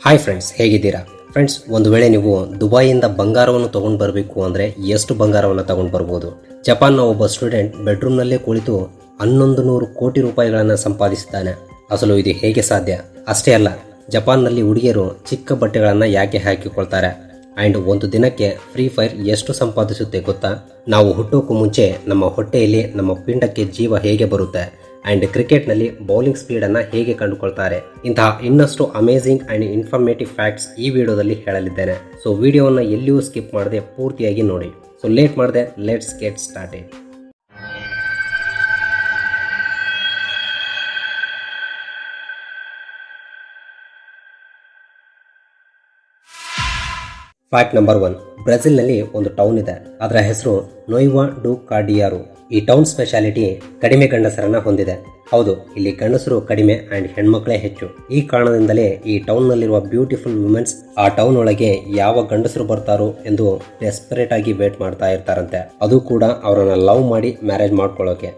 Hi friends, ಹೇಗಿದ್ದೀರಾ friends? ಒಂದು ವೇಳೆ ನೀವು ದುಬೈಯಿಂದ ಬಂಗಾರವನ್ನು ತಗೊಂಡು ಬರಬೇಕು ಅಂದರೆ ಎಷ್ಟು ಬಂಗಾರವನ್ನು ತಗೊಂಡು ಬರ್ಬೋದು? ಜಪಾನ್ನ ಒಬ್ಬ ಸ್ಟೂಡೆಂಟ್ ಬೆಡ್ರೂಮ್ನಲ್ಲೇ ಕುಳಿತು 1100 ಕೋಟಿ ರೂಪಾಯಿಗಳನ್ನು ಸಂಪಾದಿಸಿದ್ದಾನೆ. ಅಸಲು ಇದು ಹೇಗೆ ಸಾಧ್ಯ? ಅಷ್ಟೇ ಅಲ್ಲ, ಜಪಾನ್ನಲ್ಲಿ ಹುಡುಗಿಯರು ಚಿಕ್ಕ ಬಟ್ಟೆಗಳನ್ನು ಯಾಕೆ ಹಾಕಿಕೊಳ್ತಾರೆ? ಆ್ಯಂಡ್ ಒಂದು ದಿನಕ್ಕೆ ಫ್ರೀ ಫೈರ್ ಎಷ್ಟು ಸಂಪಾದಿಸುತ್ತೆ ಗೊತ್ತಾ? ನಾವು ಹುಟ್ಟೋಕ್ಕೂ ಮುಂಚೆ ನಮ್ಮ ಹೊಟ್ಟೆಯಲ್ಲಿ ನಮ್ಮ ಪಿಂಡಕ್ಕೆ ಜೀವ ಹೇಗೆ ಬರುತ್ತೆ ಆ್ಯಂಡ್ ಕ್ರಿಕೆಟ್ನಲ್ಲಿ ಬೌಲಿಂಗ್ ಸ್ಪೀಡನ್ನು ಹೇಗೆ ಕಂಡುಕೊಳ್ತಾರೆ, ಇಂತಹ ಇನ್ನಷ್ಟು ಅಮೇಝಿಂಗ್ ಆ್ಯಂಡ್ ಇನ್ಫಾರ್ಮೇಟಿವ್ ಫ್ಯಾಕ್ಟ್ಸ್ ಈ ವಿಡಿಯೋದಲ್ಲಿ ಹೇಳಲಿದ್ದೇನೆ. ಸೊ ವಿಡಿಯೋವನ್ನು ಎಲ್ಲಿಯೂ ಸ್ಕಿಪ್ ಮಾಡದೆ ಪೂರ್ತಿಯಾಗಿ ನೋಡಿ. ಸೊ ಲೇಟ್ ಮಾಡದೆ let's get started. Fact number 1. ಬ್ರೆಜಿಲ್ನಲ್ಲಿ ಒಂದು ಟೌನ್ ಇದೆ. ಅದರ ಹೆಸರು ನೋಯ್ವಾ ಡು ಕಾರ್ಡಿಯಾರು. ಈ ಟೌನ್ ಸ್ಪೆಷಾಲಿಟಿ ಕಡಿಮೆ ಗಂಡಸರನ್ನ ಹೊಂದಿದೆ. ಹೌದು, ಇಲ್ಲಿ ಗಂಡಸರು ಕಡಿಮೆ ಆ್ಯಂಡ್ ಹೆಣ್ಮಕ್ಳೇ ಹೆಚ್ಚು. ಈ ಕಾರಣದಿಂದಲೇ ಈ ಟೌನ್ನಲ್ಲಿರುವ ಬ್ಯೂಟಿಫುಲ್ ವುಮೆನ್ಸ್ ಆ ಟೌನ್ ಒಳಗೆ ಯಾವ ಗಂಡಸರು ಬರ್ತಾರೋ ಎಂದು ಡೆಸ್ಪರೇಟ್ ಆಗಿ ವೇಟ್ ಮಾಡ್ತಾ ಇರ್ತಾರಂತೆ. ಅದು ಕೂಡ ಅವರನ್ನ ಲವ್ ಮಾಡಿ ಮ್ಯಾರೇಜ್ ಮಾಡ್ಕೊಳ್ಳೋಕೆ.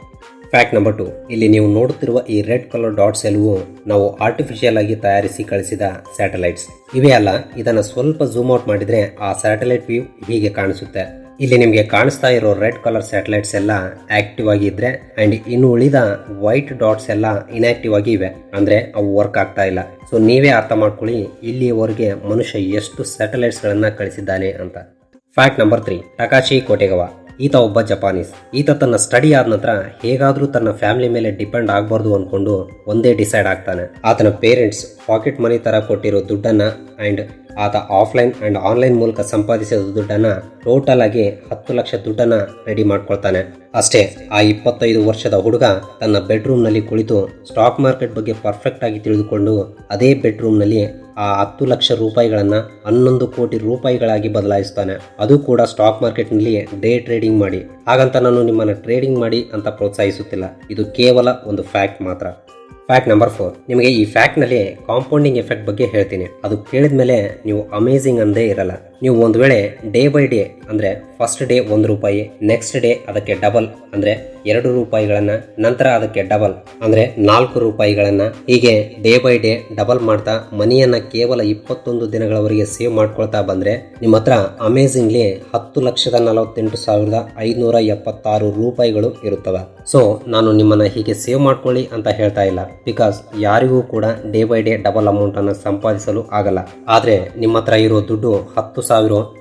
Fact number 2. ಇಲ್ಲಿ ನೀವು ನೋಡುತ್ತಿರುವ ಈ ರೆಡ್ ಕಲರ್ ಡಾಟ್ಸ್ ಎಲ್ಲವೂ ನಾವು ಆರ್ಟಿಫಿಷಿಯಲ್ ಆಗಿ ತಯಾರಿಸಿ ಕಳಿಸಿದ ಸ್ಯಾಟಲೈಟ್ಸ್ ಇವೇ ಅಲ್ಲ. ಇದನ್ನು ಸ್ವಲ್ಪ ಝೂಮ್ ಔಟ್ ಮಾಡಿದ್ರೆ ಆ ಸ್ಯಾಟಲೈಟ್ ವ್ಯೂ ಹೀಗೆ ಕಾಣಿಸುತ್ತೆ. ಇಲ್ಲಿ ನಿಮಗೆ ಕಾಣಿಸ್ತಾ ಇರೋ ರೆಡ್ ಕಲರ್ ಸ್ಯಾಟಲೈಟ್ಸ್ ಎಲ್ಲ ಆಕ್ಟಿವ್ ಆಗಿ ಇದ್ರೆ ಅಂಡ್ ಇನ್ನು ಉಳಿದ ವೈಟ್ ಡಾಟ್ಸ್ ಎಲ್ಲ ಇನ್ಆಕ್ಟಿವ್ ಆಗಿ ಇವೆ, ಅಂದ್ರೆ ಅವು ವರ್ಕ್ ಆಗ್ತಾ ಇಲ್ಲ. ಸೊ ನೀವೇ ಅರ್ಥ ಮಾಡ್ಕೊಳ್ಳಿ ಇಲ್ಲಿಯವರೆಗೆ ಮನುಷ್ಯ ಎಷ್ಟು ಸ್ಯಾಟಲೈಟ್ಸ್ ಗಳನ್ನ ಕಳಿಸಿದ್ದಾನೆ ಅಂತ. Fact number 3. ಟಕಾಶಿ ಕೋಟೆಗವ. ಈತ ಒಬ್ಬ ಜಪಾನೀಸ್. ಈತ ತನ್ನ ಸ್ಟಡಿ ಆದ ನಂತರ ಹೇಗಾದ್ರೂ ತನ್ನ ಫ್ಯಾಮಿಲಿ ಮೇಲೆ ಡಿಪೆಂಡ್ ಆಗಬಾರ್ದು ಅನ್ಕೊಂಡು ಒಂದೇ ಡಿಸೈಡ್ ಆಗ್ತಾನೆ. ಆತನ ಪೇರೆಂಟ್ಸ್ ಪಾಕೆಟ್ ಮನಿ ತರ ಕೊಟ್ಟಿರೋ ದುಡ್ಡನ್ನ ಅಂಡ್ ಆತ ಆಫ್ಲೈನ್ ಅಂಡ್ ಆನ್ಲೈನ್ ಮೂಲಕ ಸಂಪಾದಿಸಿದ ದುಡ್ಡನ್ನ ಟೋಟಲ್ ಆಗಿ 10 ಲಕ್ಷ ದುಡ್ಡನ್ನ ರೆಡಿ ಮಾಡ್ಕೊಳ್ತಾನೆ. ಅಷ್ಟೇ, ಆ 25 ವರ್ಷದ ಹುಡುಗ ತನ್ನ ಬೆಡ್ರೂಮ್ ನಲ್ಲಿ ಕುಳಿತು ಸ್ಟಾಕ್ ಮಾರ್ಕೆಟ್ ಬಗ್ಗೆ ಪರ್ಫೆಕ್ಟ್ ಆಗಿ ತಿಳಿದುಕೊಂಡು ಅದೇ ಬೆಡ್ರೂಮ್ ನಲ್ಲಿ ಆ 10 ಲಕ್ಷ ರೂಪಾಯಿಗಳನ್ನ 11 ಕೋಟಿ ರೂಪಾಯಿಗಳಾಗಿ ಬದಲಾಯಿಸ್ತಾನೆ. ಅದು ಕೂಡ ಸ್ಟಾಕ್ ಮಾರ್ಕೆಟ್ ನಲ್ಲಿ ಡೇ ಟ್ರೇಡಿಂಗ್ ಮಾಡಿ. ಹಾಗಂತ ನಾನು ನಿಮ್ಮನ್ನ ಟ್ರೇಡಿಂಗ್ ಮಾಡಿ ಅಂತ ಪ್ರೋತ್ಸಾಹಿಸುತ್ತಿಲ್ಲ, ಇದು ಕೇವಲ ಒಂದು ಫ್ಯಾಕ್ಟ್ ಮಾತ್ರ. Fact number 4. ನಿಮಗೆ ಈ ಫ್ಯಾಕ್ಟ್ ನಲ್ಲಿ ಕಾಂಪೌಂಡಿಂಗ್ ಎಫೆಕ್ಟ್ ಬಗ್ಗೆ ಹೇಳ್ತೀನಿ. ಅದು ಕೇಳಿದ ಮೇಲೆ ನೀವು ಅಮೇಝಿಂಗ್ ಅಂದೇ ಇರಲ್ಲ. ನೀವು ಒಂದು ವೇಳೆ ಡೇ ಬೈ ಡೇ ಅಂದ್ರೆ ಫಸ್ಟ್ ಡೇ 1 ರೂಪಾಯಿ, ನೆಕ್ಸ್ಟ್ ಡೇ ಅದಕ್ಕೆ ಡಬಲ್ ಅಂದ್ರೆ 2 ರೂಪಾಯಿಗಳನ್ನ, ನಂತರ ಅದಕ್ಕೆ ಡಬಲ್ ಅಂದ್ರೆ 4 ರೂಪಾಯಿಗಳನ್ನ, ಹೀಗೆ ಡೇ ಬೈ ಡೇ ಡಬಲ್ ಮಾಡ್ತಾ ಮನಿಯನ್ನ ಕೇವಲ 21 ದಿನಗಳವರೆಗೆ ಸೇವ್ ಮಾಡ್ಕೊಳ್ತಾ ಬಂದ್ರೆ ನಿಮ್ಮ ಹತ್ರ ಅಮೇಝಿಂಗ್ಲಿ 10,48,576 ರೂಪಾಯಿಗಳು ಇರುತ್ತವೆ. ಸೊ ನಾನು ನಿಮ್ಮನ್ನ ಹೀಗೆ ಸೇವ್ ಮಾಡ್ಕೊಳ್ಳಿ ಅಂತ ಹೇಳ್ತಾ ಇಲ್ಲ, ಬಿಕಾಸ್ ಯಾರಿಗೂ ಕೂಡ day by day double amount ಅನ್ನು ಸಂಪಾದಿಸಲು ಆಗಲ್ಲ. ಆದ್ರೆ ನಿಮ್ಮ ಹತ್ರ ಇರೋ ದುಡ್ಡು 10,000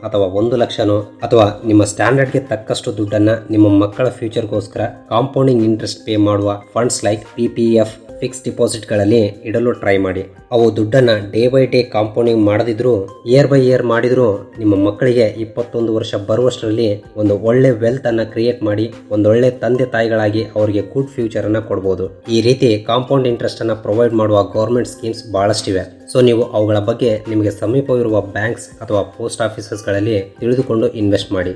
ಅಥವಾ 1 ಲಕ್ಷನೋ ಅಥವಾ ನಿಮ್ಮ ಸ್ಟ್ಯಾಂಡರ್ಡ್ಗೆ ತಕ್ಕಷ್ಟು ದುಡ್ಡನ್ನ ನಿಮ್ಮ ಮಕ್ಕಳ ಫ್ಯೂಚರ್ಗೋಸ್ಕರ ಕಾಂಪೌಂಡಿಂಗ್ ಇಂಟ್ರೆಸ್ಟ್ ಪೇ ಮಾಡುವ ಫಂಡ್ಸ್ ಲೈಕ್ PPF ಫಿಕ್ಸ್ ಡಿಪಾಸಿಟ್ಗಳಲ್ಲಿ ಇಡಲು ಟ್ರೈ ಮಾಡಿ. ಅವು ದುಡ್ಡನ್ನ ಡೇ ಬೈ ಡೇ ಕಾಂಪೌಂಡಿಂಗ್ ಮಾಡದಿದ್ರು ಇಯರ್ ಬೈ ಇಯರ್ ಮಾಡಿದ್ರು ನಿಮ್ಮ ಮಕ್ಕಳಿಗೆ 21 ವರ್ಷ ಬರುವಷ್ಟರಲ್ಲಿ ಒಂದು ಒಳ್ಳೆ ವೆಲ್ತ್ ಅನ್ನ ಕ್ರಿಯೇಟ್ ಮಾಡಿ ಒಂದೊಳ್ಳೆ ತಂದೆ ತಾಯಿಗಳಾಗಿ ಅವರಿಗೆ ಗುಡ್ ಫ್ಯೂಚರ್ ಅನ್ನ ಕೊಡಬಹುದು. ಈ ರೀತಿ ಕಾಂಪೌಂಡ್ ಇಂಟ್ರೆಸ್ಟ್ ಅನ್ನ ಪ್ರೊವೈಡ್ ಮಾಡುವ ಗೌರ್ಮೆಂಟ್ ಸ್ಕೀಮ್ಸ್ ಬಹಳಷ್ಟಿವೆ. ಸೊ ನೀವು ಅವುಗಳ ಬಗ್ಗೆ ನಿಮಗೆ ಸಮೀಪವಿರುವ ಬ್ಯಾಂಕ್ಸ್ ಅಥವಾ ಪೋಸ್ಟ್ ಆಫೀಸಸ್ಗಳಲ್ಲಿ ತಿಳಿದುಕೊಂಡು ಇನ್ವೆಸ್ಟ್ ಮಾಡಿ.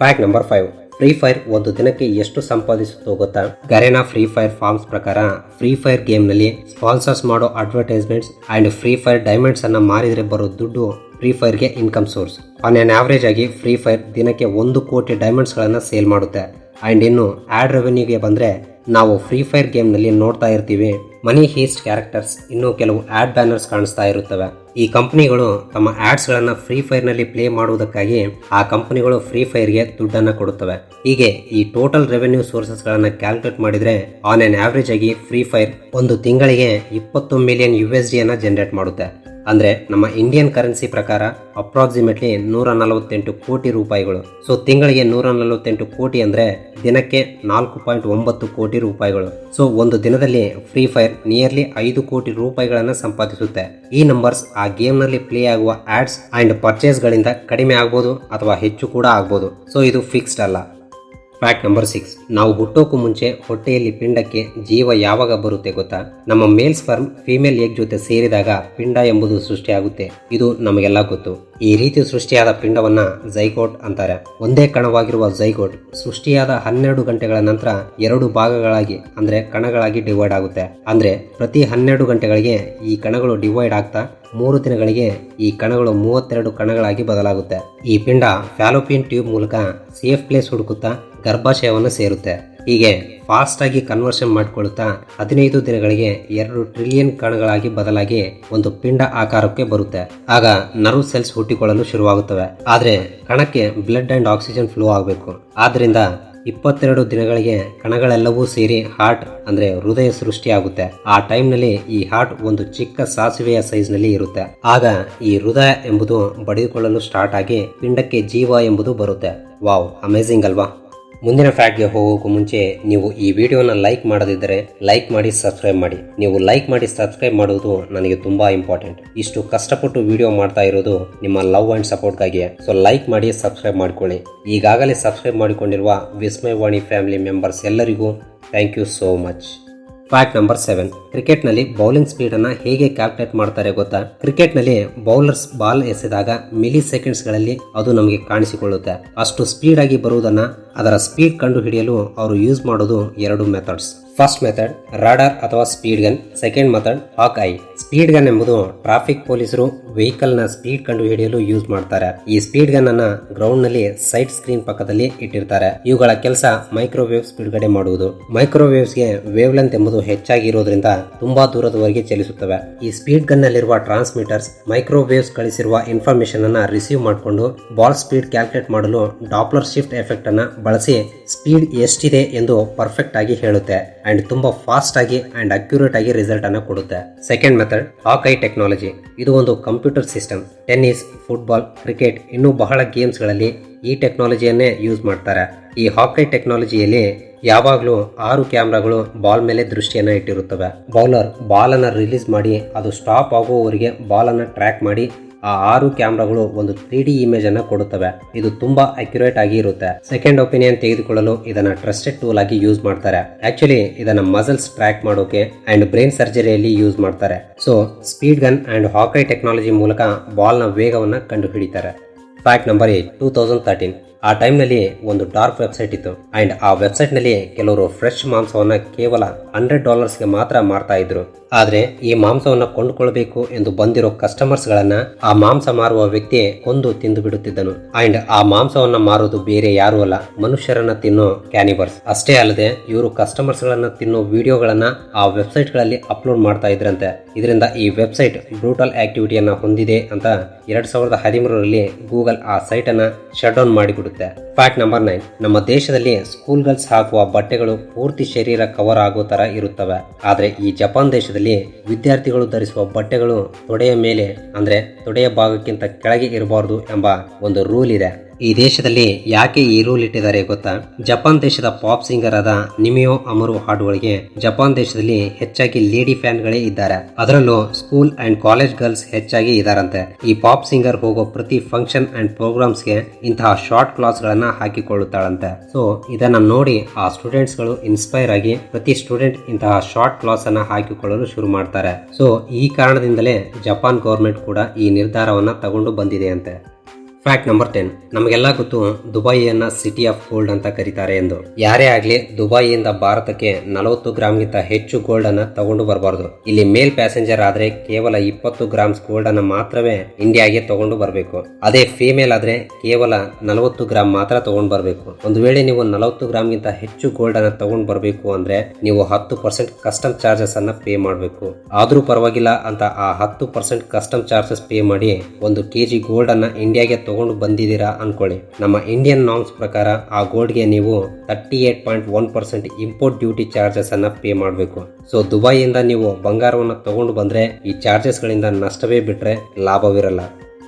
Fact number 5. ಫ್ರೀ ಫೈರ್ ಒಂದು ದಿನಕ್ಕೆ ಎಷ್ಟು ಸಂಪಾದಿಸುತ್ತೋ ಗೊತ್ತಾ? ಗರೆನಾ ಫ್ರೀ ಫೈರ್ ಫಾರ್ಮ್ಸ್ ಪ್ರಕಾರ ಫ್ರೀ ಫೈರ್ ಗೇಮ್ ನಲ್ಲಿ ಸ್ಪಾನ್ಸರ್ಸ್ ಮಾಡೋ advertisements and free fire diamonds ಅನ್ನ ಮಾರಿದ್ರೆ ಬರೋ ದುಡ್ಡು ಫ್ರೀ ಫೈರ್ಗೆ income source. On on average ಆಗಿ ಫ್ರೀ ಫೈರ್ ದಿನಕ್ಕೆ 1 ಕೋಟಿ ಡೈಮಂಡ್ಸ್ ಗಳನ್ನ ಸೇಲ್ ಮಾಡುತ್ತೆ. ಅಂಡ್ ಇನ್ನು ಆಡ್ ರೆವೆನ್ಯೂಗೆ ಬಂದ್ರೆ ನಾವು ಫ್ರೀ ಫೈರ್ ಗೇಮ್ ನಲ್ಲಿ ನೋಡ್ತಾ ಇರ್ತೀವಿ ಮನಿ ಹೀಸ್ಟ್ ಕ್ಯಾರೆಕ್ಟರ್ಸ್, ಇನ್ನು ಕೆಲವು ಆಡ್ ಬ್ಯಾನರ್ಸ್ ಕಾಣಿಸ್ತಾ ಇರುತ್ತವೆ. ಈ ಕಂಪನಿಗಳು ತಮ್ಮ ಆಡ್ಸ್ ಗಳನ್ನ ಫ್ರೀ ಫೈರ್ ನಲ್ಲಿ ಪ್ಲೇ ಮಾಡುವುದಕ್ಕಾಗಿ ಆ ಕಂಪನಿಗಳು ಫ್ರೀ ಫೈರ್ಗೆ ದುಡ್ಡನ್ನ ಕೊಡುತ್ತವೆ. ಹೀಗೆ ಈ ಟೋಟಲ್ ರೆವೆನ್ಯೂ ಸೋರ್ಸಸ್ ಗಳನ್ನ ಕ್ಯಾಲ್ಕುಲೇಟ್ ಮಾಡಿದ್ರೆ ಆನ್ ಆನ್ ಆವರೇಜ್ ಆಗಿ ಫ್ರೀ ಫೈರ್ ಒಂದು ತಿಂಗಳಿಗೆ 20 ಮಿಲಿಯನ್ USD ಅನ್ನ ಜನರೇಟ್ ಮಾಡುತ್ತೆ. ಅಂದ್ರೆ ನಮ್ಮ ಇಂಡಿಯನ್ ಕರೆನ್ಸಿ ಪ್ರಕಾರ ಅಪ್ರಾಕ್ಸಿಮೇಟ್ಲಿ 148 ಕೋಟಿ ರೂಪಾಯಿಗಳು. ಸೊ ತಿಂಗಳಿಗೆ 148 ಕೋಟಿ ಅಂದ್ರೆ ದಿನಕ್ಕೆ 4.9 ಕೋಟಿ ರೂಪಾಯಿಗಳು. ಸೊ ಒಂದು ದಿನದಲ್ಲಿ ಫ್ರೀ ಫೈರ್ ನಿಯರ್ಲಿ 5 ಕೋಟಿ ರೂಪಾಯಿಗಳನ್ನ ಸಂಪಾದಿಸುತ್ತೆ. ಈ ನಂಬರ್ಸ್ ಆ ಗೇಮ್ ನಲ್ಲಿ ಪ್ಲೇ ಆಗುವ ಆಡ್ಸ್ ಅಂಡ್ ಪರ್ಚೇಸ್ ಗಳಿಂದ ಕಡಿಮೆ ಆಗ್ಬೋದು ಅಥವಾ ಹೆಚ್ಚು ಕೂಡ ಆಗ್ಬೋದು. ಸೊ ಇದು ಫಿಕ್ಸ್ಡ್ ಅಲ್ಲ. Fact number 6. ನಾವು ಹುಟ್ಟೋಕು ಮುಂಚೆ ಹೊಟ್ಟೆಯಲ್ಲಿ ಪಿಂಡಕ್ಕೆ ಜೀವ ಯಾವಾಗ ಬರುತ್ತೆ ಗೊತ್ತಾ? ನಮ್ಮ ಮೇಲ್ ಸ್ಪರ್ಮ್ ಫಿಮೇಲ್ ಎಗ್ ಜೊತೆ ಸೇರಿದಾಗ ಪಿಂಡ ಎಂಬುದು ಸೃಷ್ಟಿಯಾಗುತ್ತೆ. ಇದು ನಮಗೆಲ್ಲ ಗೊತ್ತು. ಈ ರೀತಿ ಸೃಷ್ಟಿಯಾದ ಪಿಂಡವನ್ನ ಝೈಗೋಟ್ ಅಂತಾರೆ. ಒಂದೇ ಕಣವಾಗಿರುವ ಝೈಗೋಟ್ ಸೃಷ್ಟಿಯಾದ 12 ಗಂಟೆಗಳ ನಂತರ 2 ಭಾಗಗಳಾಗಿ ಅಂದ್ರೆ ಕಣಗಳಾಗಿ ಡಿವೈಡ್ ಆಗುತ್ತೆ. ಅಂದ್ರೆ ಪ್ರತಿ 12 ಗಂಟೆಗಳಿಗೆ ಈ ಕಣಗಳು ಡಿವೈಡ್ ಆಗ್ತಾ 3 ದಿನಗಳಿಗೆ ಈ ಕಣಗಳು 32 ಕಣಗಳಾಗಿ ಬದಲಾಗುತ್ತೆ. ಈ ಪಿಂಡ ಫ್ಯಾಲೋಪಿಯನ್ ಟ್ಯೂಬ್ ಮೂಲಕ ಸೇಫ್ ಪ್ಲೇಸ್ ಹುಡುಕುತ್ತಾ ಗರ್ಭಾಶಯವನ್ನು ಸೇರುತ್ತೆ. ಹೀಗೆ ಫಾಸ್ಟ್ ಆಗಿ ಕನ್ವರ್ಷನ್ ಮಾಡಿಕೊಳ್ಳುತ್ತಾ 15 ದಿನಗಳಿಗೆ 2 ಟ್ರಿಲಿಯನ್ ಕಣಗಳಾಗಿ ಬದಲಾಗಿ ಒಂದು ಪಿಂಡ ಆಕಾರಕ್ಕೆ ಬರುತ್ತೆ. ಆಗ ನರ್ವ್ ಸೆಲ್ಸ್ ಹುಟ್ಟಿಕೊಳ್ಳಲು ಶುರುವಾಗುತ್ತವೆ. ಆದ್ರೆ ಕಣಕ್ಕೆ ಬ್ಲಡ್ ಅಂಡ್ ಆಕ್ಸಿಜನ್ ಫ್ಲೋ ಆಗಬೇಕು. ಆದ್ರಿಂದ 22 ದಿನಗಳಿಗೆ ಕಣಗಳೆಲ್ಲವೂ ಸೇರಿ ಹಾರ್ಟ್ ಅಂದ್ರೆ ಹೃದಯ ಸೃಷ್ಟಿಯಾಗುತ್ತೆ. ಆ ಟೈಮ್ನಲ್ಲಿ ಈ ಹಾರ್ಟ್ ಒಂದು ಚಿಕ್ಕ ಸಾಸಿವೆಯ ಸೈಜ್ ನಲ್ಲಿ ಇರುತ್ತೆ. ಆಗ ಈ ಹೃದಯ ಎಂಬುದು ಬಡಿದುಕೊಳ್ಳಲು ಸ್ಟಾರ್ಟ್ ಆಗಿ ಪಿಂಡಕ್ಕೆ ಜೀವ ಎಂಬುದು ಬರುತ್ತೆ. ವಾವ್, ಅಮೇಜಿಂಗ್ ಅಲ್ವಾ? ಮುಂದಿನ ಫ್ಯಾಕ್ಟ್ಗೆ ಹೋಗೋಕ್ಕೂ ಮುಂಚೆ ನೀವು ಈ ವಿಡಿಯೋನ ಲೈಕ್ ಮಾಡದಿದ್ದರೆ ಲೈಕ್ ಮಾಡಿ, ಸಬ್ಸ್ಕ್ರೈಬ್ ಮಾಡಿ. ನೀವು ಲೈಕ್ ಮಾಡಿ ಸಬ್ಸ್ಕ್ರೈಬ್ ಮಾಡುವುದು ನನಗೆ ತುಂಬಾ ಇಂಪಾರ್ಟೆಂಟ್. ಇಷ್ಟು ಕಷ್ಟಪಟ್ಟು ವಿಡಿಯೋ ಮಾಡ್ತಾ ಇರೋದು ನಿಮ್ಮ ಲವ್ ಅಂಡ್ ಸಪೋರ್ಟ್ಗಾಗಿ. ಸೊ ಲೈಕ್ ಮಾಡಿ, ಸಬ್ಸ್ಕ್ರೈಬ್ ಮಾಡ್ಕೊಳ್ಳಿ. ಈಗಾಗಲೇ ಸಬ್ಸ್ಕ್ರೈಬ್ ಮಾಡಿಕೊಂಡಿರುವ ವಿಸ್ಮಯವಾಣಿ ಫ್ಯಾಮಿಲಿ ಮೆಂಬರ್ಸ್ ಎಲ್ಲರಿಗೂ thank you so much. Fact number 7. ಕ್ರಿಕೆಟ್ನಲ್ಲಿ ಬೌಲಿಂಗ್ ಸ್ಪೀಡ್ ಅನ್ನ ಹೇಗೆ ಕ್ಯಾಲ್ಕುಲೇಟ್ ಮಾಡ್ತಾರೆ ಗೊತ್ತಾ? ಕ್ರಿಕೆಟ್ನಲ್ಲಿ ಬೌಲರ್ಸ್ ಬಾಲ್ ಎಸೆದಾಗ ಮಿಲಿ ಸೆಕೆಂಡ್ಸ್ಗಳಲ್ಲಿ ಅದು ನಮಗೆ ಕಾಣಿಸಿಕೊಳ್ಳುತ್ತೆ. ಅಷ್ಟು ಸ್ಪೀಡ್ ಆಗಿ ಬರುವುದನ್ನ ಅದರ ಸ್ಪೀಡ್ ಕಂಡು ಹಿಡಿಯಲು ಅವರು ಯೂಸ್ ಮಾಡೋದು 2 ಮೆಥಡ್ಸ್. ಫಸ್ಟ್ ಮೆಥಡ್ ರಾಡಾರ್ ಅಥವಾ ಸ್ಪೀಡ್ ಗನ್. ಸೆಕೆಂಡ್ ಮೆಥಡ್ ಹಾಕ್ ಐ. ಸ್ಪೀಡ್ ಗನ್ ಎಂಬುದು ಟ್ರಾಫಿಕ್ ಪೊಲೀಸರು ವೆಹಿಕಲ್ ನ ಸ್ಪೀಡ್ ಕಂಡು ಹಿಡಿಯಲು ಯೂಸ್ ಮಾಡ್ತಾರೆ. ಈ ಸ್ಪೀಡ್ ಗನ್ ಅನ್ನ ಗ್ರೌಂಡ್ ನಲ್ಲಿ ಸೈಡ್ ಸ್ಕ್ರೀನ್ ಪಕ್ಕದಲ್ಲಿ ಇಟ್ಟಿರ್ತಾರೆ. ಇವುಗಳ ಕೆಲಸ ಮೈಕ್ರೋವೇವ್ಸ್ ಬಿಡುಗಡೆ ಮಾಡುವುದು. ಮೈಕ್ರೋವೇವ್ಸ್ ಗೆ ವೇವ್ ಲೆಂತ್ ಎಂಬುದು ಹೆಚ್ಚಾಗಿರೋದ್ರಿಂದ ತುಂಬಾ ದೂರದವರೆಗೆ ಚಲಿಸುತ್ತವೆ. ಈ ಸ್ಪೀಡ್ ಗನ್ ನಲ್ಲಿರುವ ಟ್ರಾನ್ಸ್ಮಿಟರ್ಸ್ ಮೈಕ್ರೋವೇವ್ಸ್ ಕಳಿಸಿರುವ ಇನ್ಫಾರ್ಮೇಶನ್ ಅನ್ನ ರಿಸೀವ್ ಮಾಡಿಕೊಂಡು ಬಾಲ್ ಸ್ಪೀಡ್ ಕ್ಯಾಲ್ಕುಲೇಟ್ ಮಾಡಲು ಡಾಪ್ಲರ್ ಶಿಫ್ಟ್ ಎಫೆಕ್ಟ್ ಅನ್ನ ಬಳಸಿ ಸ್ಪೀಡ್ ಎಷ್ಟಿದೆ ಎಂದು ಪರ್ಫೆಕ್ಟ್ ಆಗಿ ಹೇಳುತ್ತೆ ಅಂಡ್ ತುಂಬಾ ಫಾಸ್ಟ್ ಆಗಿ ಅಂಡ್ ಅಕ್ಯುರೇಟ್ ಆಗಿ ರಿಸಲ್ಟ್ ಅನ್ನ ಕೊಡುತ್ತೆ. ಸೆಕೆಂಡ್ ಮೆಥಡ್ ಹಾಕ್ ಐ ಟೆಕ್ನಾಲಜಿ. ಇದು ಒಂದು computer system. Tennis, football, cricket ಇನ್ನೂ ಬಹಳ ಗೇಮ್ಸ್ ಗಳಲ್ಲಿ ಈ ಟೆಕ್ನಾಲಜಿಯನ್ನೇ ಯೂಸ್ ಮಾಡ್ತಾರೆ. ಈ ಹಾಕ್ ಐ ಟೆಕ್ನಾಲಜಿಯಲ್ಲಿ ಯಾವಾಗಲೂ 6 ಕ್ಯಾಮ್ರಾಗಳು ಬಾಲ್ ಮೇಲೆ ದೃಷ್ಟಿಯನ್ನ ಇಟ್ಟಿರುತ್ತವೆ. ಬೌಲರ್ ಬಾಲ್ ಅನ್ನ ರಿಲೀಸ್ ಮಾಡಿ ಅದು ಸ್ಟಾಪ್ ಆಗುವವರೆಗೆ ಬಾಲ್ ಅನ್ನ ಟ್ರ್ಯಾಕ್ ಮಾಡಿ ಆ 6 ಕ್ಯಾಮ್ರಾಗಳು ಒಂದು 3D ಇಮೇಜ್ ಅನ್ನ ಕೊಡುತ್ತವೆ. ಇದು ತುಂಬಾ ಅಕ್ಯುರೇಟ್ ಆಗಿ ಇರುತ್ತೆ. ಸೆಕೆಂಡ್ ಒಪಿನಿಯನ್ ತೆಗೆದುಕೊಳ್ಳಲು ಇದನ್ನ ಟ್ರಸ್ಟೆಡ್ ಟೂಲ್ ಆಗಿ ಯೂಸ್ ಮಾಡ್ತಾರೆ. ಆಕ್ಚುಲಿ ಇದನ್ನ ಮಸಲ್ಸ್ ಟ್ರ್ಯಾಕ್ ಮಾಡೋಕೆ ಅಂಡ್ ಬ್ರೈನ್ ಸರ್ಜರಿಯಲ್ಲಿ ಯೂಸ್ ಮಾಡ್ತಾರೆ. ಸೊ ಸ್ಪೀಡ್ ಗನ್ ಅಂಡ್ ಹಾಕ್ ಐ ಟೆಕ್ನಾಲಜಿ ಮೂಲಕ ಬಾಲ್ ನ ವೇಗವನ್ನ ಕಂಡು ಹಿಡಿತಾರೆ. Fact number 8. 2013 ಆ ಟೈಮ್ನಲ್ಲಿ ಒಂದು ಡಾರ್ಕ್ ವೆಬ್ಸೈಟ್ ಇತ್ತು ಅಂಡ್ ಆ ವೆಬ್ಸೈಟ್ ನಲ್ಲಿ ಕೆಲವರು ಫ್ರೆಶ್ ಮಾಂಸವನ್ನ ಕೇವಲ $100 ಮಾತ್ರ ಮಾರ್ತಾ ಇದ್ರು. ಆದ್ರೆ ಈ ಮಾಂಸವನ್ನ ಕೊಂಡುಕೊಳ್ಬೇಕು ಎಂದು ಬಂದಿರೋ ಕಸ್ಟಮರ್ಸ್ ಗಳನ್ನ ಆ ಮಾಂಸ ಮಾರುವ ವ್ಯಕ್ತಿ ಕೊಂದು ತಿಂದು ಬಿಡುತ್ತಿದ್ದನು. ಅಂಡ್ ಆ ಮಾಂಸವನ್ನ ಮಾರುವುದು ಬೇರೆ ಯಾರು ಅಲ್ಲ, ಮನುಷ್ಯರನ್ನ ತಿನ್ನೋ ಕ್ಯಾನಿಬರ್ಸ್. ಅಷ್ಟೇ ಅಲ್ಲದೆ ಇವರು ಕಸ್ಟಮರ್ಸ್ ಗಳನ್ನ ತಿನ್ನೋ ವಿಡಿಯೋಗಳನ್ನ ಆ ವೆಬ್ಸೈಟ್ ಗಳಲ್ಲಿ ಅಪ್ಲೋಡ್ ಮಾಡ್ತಾ ಇದ್ರಂತೆ. ಇದರಿಂದ ಈ ವೆಬ್ಸೈಟ್ ಬ್ರೂಟಲ್ ಆಕ್ಟಿವಿಟಿಯನ್ನ ಹೊಂದಿದೆ ಅಂತ 2013ರಲ್ಲಿ ಗೂಗಲ್ ಆ ಸೈಟ್ ಅನ್ನ ಶಟ್ ಡೌನ್ ಮಾಡಿಬಿಡುತ್ತೆ. Fact number 9. ನಮ್ಮ ದೇಶದಲ್ಲಿ ಸ್ಕೂಲ್ ಗರ್ಲ್ಸ್ ಹಾಕುವ ಬಟ್ಟೆಗಳು ಪೂರ್ತಿ ಶರೀರ ಕವರ್ ಆಗೋ ತರ ಇರುತ್ತವೆ. ಆದ್ರೆ ಈ ಜಪಾನ್ ದೇಶದಲ್ಲಿ ವಿದ್ಯಾರ್ಥಿಗಳು ಧರಿಸುವ ಬಟ್ಟೆಗಳು ತೊಡೆಯ ಮೇಲೆ ಅಂದ್ರೆ ತೊಡೆಯ ಭಾಗಕ್ಕಿಂತ ಕೆಳಗೆ ಇರಬಾರದು ಎಂಬ ಒಂದು ರೂಲ್ ಇದೆ. ಈ ದೇಶದಲ್ಲಿ ಯಾಕೆ ಈ ರೂಲ್ ಇಟ್ಟಿದ್ದಾರೆ ಗೊತ್ತಾ? ಜಪಾನ್ ದೇಶದ ಪಾಪ್ ಸಿಂಗರ್ ಆದ ನಿಮಿಯೋ ಅಮರು ಹಾಡುಗಳಿಗೆ ಜಪಾನ್ ದೇಶದಲ್ಲಿ ಹೆಚ್ಚಾಗಿ ಲೇಡಿ ಫ್ಯಾನ್ಗಳೇ ಇದ್ದಾರೆ. ಅದರಲ್ಲೂ ಸ್ಕೂಲ್ ಅಂಡ್ ಕಾಲೇಜ್ ಗರ್ಲ್ಸ್ ಹೆಚ್ಚಾಗಿ ಇದಾರಂತೆ. ಈ ಪಾಪ್ ಸಿಂಗರ್ ಹೋಗೋ ಪ್ರತಿ ಫಂಕ್ಷನ್ ಅಂಡ್ ಪ್ರೋಗ್ರಾಮ್ಸ್ ಗೆ ಇಂತಹ ಶಾರ್ಟ್ ಕ್ಲಾಸ್ ಗಳನ್ನ ಹಾಕಿಕೊಳ್ಳುತ್ತಾಳಂತೆ. ಸೊ ಇದನ್ನ ನೋಡಿ ಆ ಸ್ಟೂಡೆಂಟ್ಸ್ ಗಳು ಇನ್ಸ್ಪೈರ್ ಆಗಿ ಪ್ರತಿ ಸ್ಟೂಡೆಂಟ್ ಇಂತಹ ಶಾರ್ಟ್ ಕ್ಲಾಸ್ ಅನ್ನ ಹಾಕಿಕೊಳ್ಳಲು ಶುರು ಮಾಡ್ತಾರೆ. ಸೊ ಈ ಕಾರಣದಿಂದಲೇ ಜಪಾನ್ ಗವರ್ಮೆಂಟ್ ಕೂಡ ಈ ನಿರ್ಧಾರವನ್ನ ತಗೊಂಡು ಬಂದಿದೆ ಅಂತೆ. Fact number 10. ನಮಗೆಲ್ಲ ಗೊತ್ತು ದುಬೈಯನ್ನ ಸಿಟಿ ಆಫ್ ಗೋಲ್ಡ್ ಅಂತ ಕರೀತಾರೆ ಎಂದು. ಯಾರೇ ಆಗ್ಲಿ ದುಬೈಯಿಂದ ಭಾರತಕ್ಕೆ 40 ಗ್ರಾಮ್ಗಿಂತ ಹೆಚ್ಚು ಗೋಲ್ಡ್ ಅನ್ನ ತಗೊಂಡು ಬರಬಾರದು. ಇಲ್ಲಿ ಮೇಲ್ ಪ್ಯಾಸೆಂಜರ್ ಆದ್ರೆ ಕೇವಲ 20 ಗ್ರಾಮ್ಸ್ ಗೋಲ್ಡ್ ಅನ್ನ ಮಾತ್ರವೇ ಇಂಡಿಯಾಗೆ ತಗೊಂಡು ಬರಬೇಕು. ಅದೇ ಫೀಮೇಲ್ ಆದ್ರೆ ಕೇವಲ 40 ಗ್ರಾಮ್ ಮಾತ್ರ ತಗೊಂಡು ಬರಬೇಕು. ಒಂದು ವೇಳೆ ನೀವು 40 ಗ್ರಾಮ್ಗಿಂತ ಹೆಚ್ಚು ಗೋಲ್ಡ್ ಅನ್ನ ತಗೊಂಡು ಬರಬೇಕು ಅಂದ್ರೆ ನೀವು 10% ಕಸ್ಟಮ್ ಚಾರ್ಜಸ್ ಅನ್ನ ಪೇ ಮಾಡಬೇಕು. ಆದ್ರೂ ಪರವಾಗಿಲ್ಲ ಅಂತ ಆ 10% ಕಸ್ಟಮ್ ಚಾರ್ಜಸ್ ಪೇ ಮಾಡಿ 1 kg ಗೋಲ್ಡ್ ಅನ್ನ ಇಂಡಿಯಾಗೆ ತಗೊಂಡು ಬಂದಿದ್ದೀರಾ ಅನ್ಕೊಳ್ಳಿ. ನಮ್ಮ ಇಂಡಿಯನ್ ನಾರ್ಮ್ಸ್ ಪ್ರಕಾರ ಆ ಗೋಲ್ಡ್ಗೆ ನೀವು 38.1% ಇಂಪೋರ್ಟ್ ಡ್ಯೂಟಿ ಚಾರ್ಜಸ್ ಅನ್ನ ಪೇ ಮಾಡಬೇಕು. ಸೊ ದುಬೈಯಿಂದ ನೀವು ಬಂಗಾರವನ್ನು ತಗೊಂಡು ಬಂದ್ರೆ ಈ ಚಾರ್ಜಸ್ ಗಳಿಂದ ನಷ್ಟವೇ ಬಿಟ್ರೆ ಲಾಭವಿರಲ್ಲ.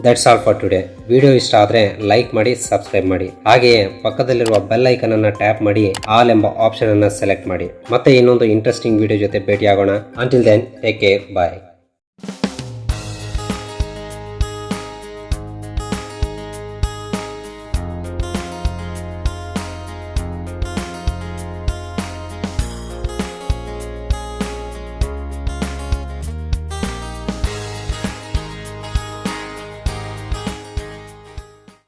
That's all for today. Video ಇಷ್ಟ ಆದ್ರೆ ಲೈಕ್ ಮಾಡಿ, ಸಬ್ಸ್ಕ್ರೈಬ್ ಮಾಡಿ. ಹಾಗೆಯೇ ಪಕ್ಕದಲ್ಲಿರುವ ಬೆಲ್ ಐಕನ್ ಅನ್ನ ಟ್ಯಾಪ್ ಮಾಡಿ ಆಲ್ ಎಂಬ ಆಪ್ಷನ್ ಅನ್ನ ಸೆಲೆಕ್ಟ್ ಮಾಡಿ. ಮತ್ತೆ ಇನ್ನೊಂದು ಇಂಟ್ರೆಸ್ಟಿಂಗ್ ವಿಡಿಯೋ ಜೊತೆ ಭೇಟಿಯಾಗೋಣ. ಅಂಟಿಲ್ ದೆನ್ ಟೇಕ್ ಕೇರ್, ಬಾಯ್.